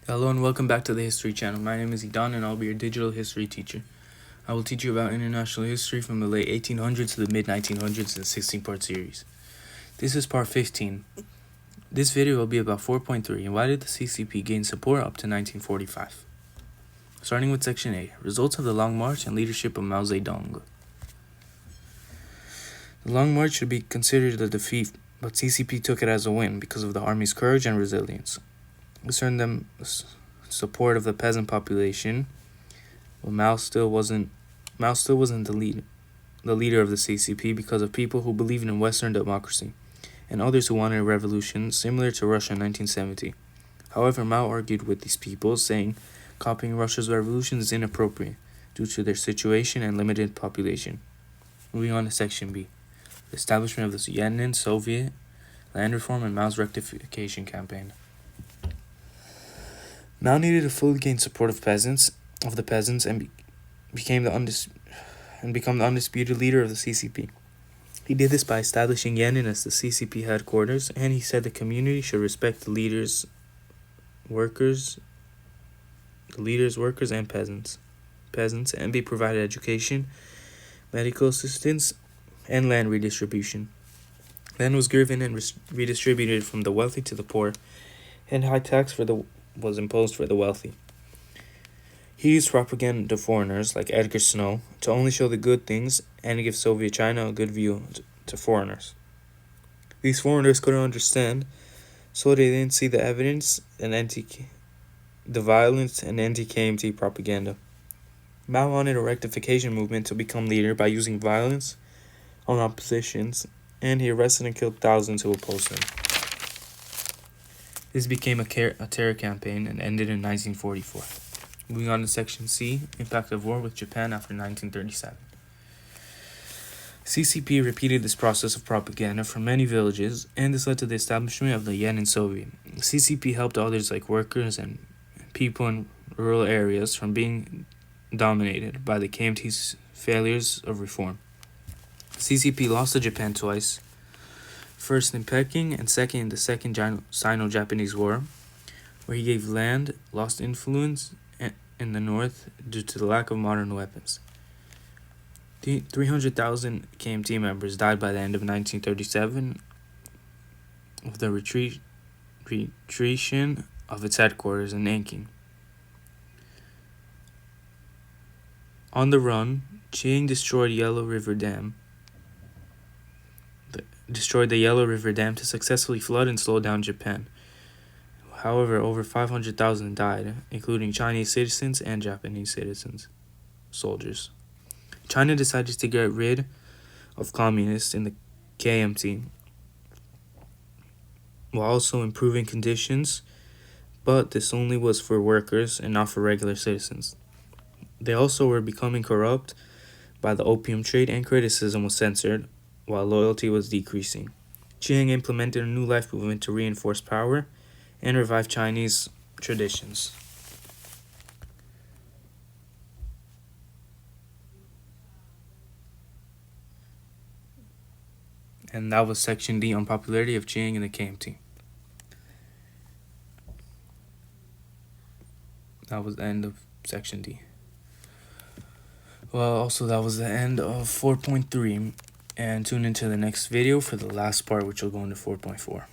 Hello and welcome back to the History Channel. My name is Idan and I'll be your digital history teacher. I will teach you about international history from the late 1800s to the mid-1900s in a 16-part series. This is part 15. This video will be about 4.3 and why did the CCP gain support up to 1945. Starting with Section A, results of the Long March and leadership of Mao Zedong. The Long March should be considered a defeat, but CCP took it as a win because of the army's courage and resilience. This earned them support of the peasant population, but Mao still wasn't the leader of the CCP because of people who believed in Western democracy and others who wanted a revolution similar to Russia in 1970. However, Mao argued with these people, saying copying Russia's revolution is inappropriate due to their situation and limited population. Moving on to Section B, the establishment of the Lenin Soviet, land reform, and Mao's rectification campaign. Mao needed to fully gain support of the peasants and become the undisputed leader of the CCP. He did this by establishing Yenin as the CCP headquarters, and he said the community should respect the leaders, workers, and peasants, and be provided education, medical assistance, and land redistribution. Land was given and redistributed from the wealthy to the poor, and high tax was imposed for the wealthy. He used propaganda to foreigners like Edgar Snow to only show the good things and to give Soviet China a good view to foreigners. These foreigners couldn't understand, so they didn't see the evidence and the violence and anti-KMT propaganda. Mao wanted a rectification movement to become leader by using violence on oppositions, and he arrested and killed thousands who opposed him. This became a terror campaign and ended in 1944. Moving on to Section C, impact of war with Japan after 1937. CCP repeated this process of propaganda from many villages, and this led to the establishment of the Yenin Soviet. The CCP helped others like workers and people in rural areas from being dominated by the KMT's failures of reform. CCP lost to Japan twice, first in Peking and second in the Second Sino-Japanese War, where he gave land, lost influence in the north due to the lack of modern weapons. 300,000 KMT members died by the end of 1937 with the retreat of its headquarters in Nanking. On the run, Qing destroyed the Yellow River Dam to successfully flood and slow down Japan. However, over 500,000 died, including Chinese citizens and Japanese soldiers. China decided to get rid of communists in the KMT while also improving conditions, but this only was for workers and not for regular citizens. They also were becoming corrupt by the opium trade, and criticism was censored, while loyalty was decreasing. Qing implemented a new life movement to reinforce power and revive Chinese traditions. And that was Section D on popularity of Qing and the KMT. That was the end of Section D. Well, also that was the end of 4.3. And tune into the next video for the last part, which will go into 4.4.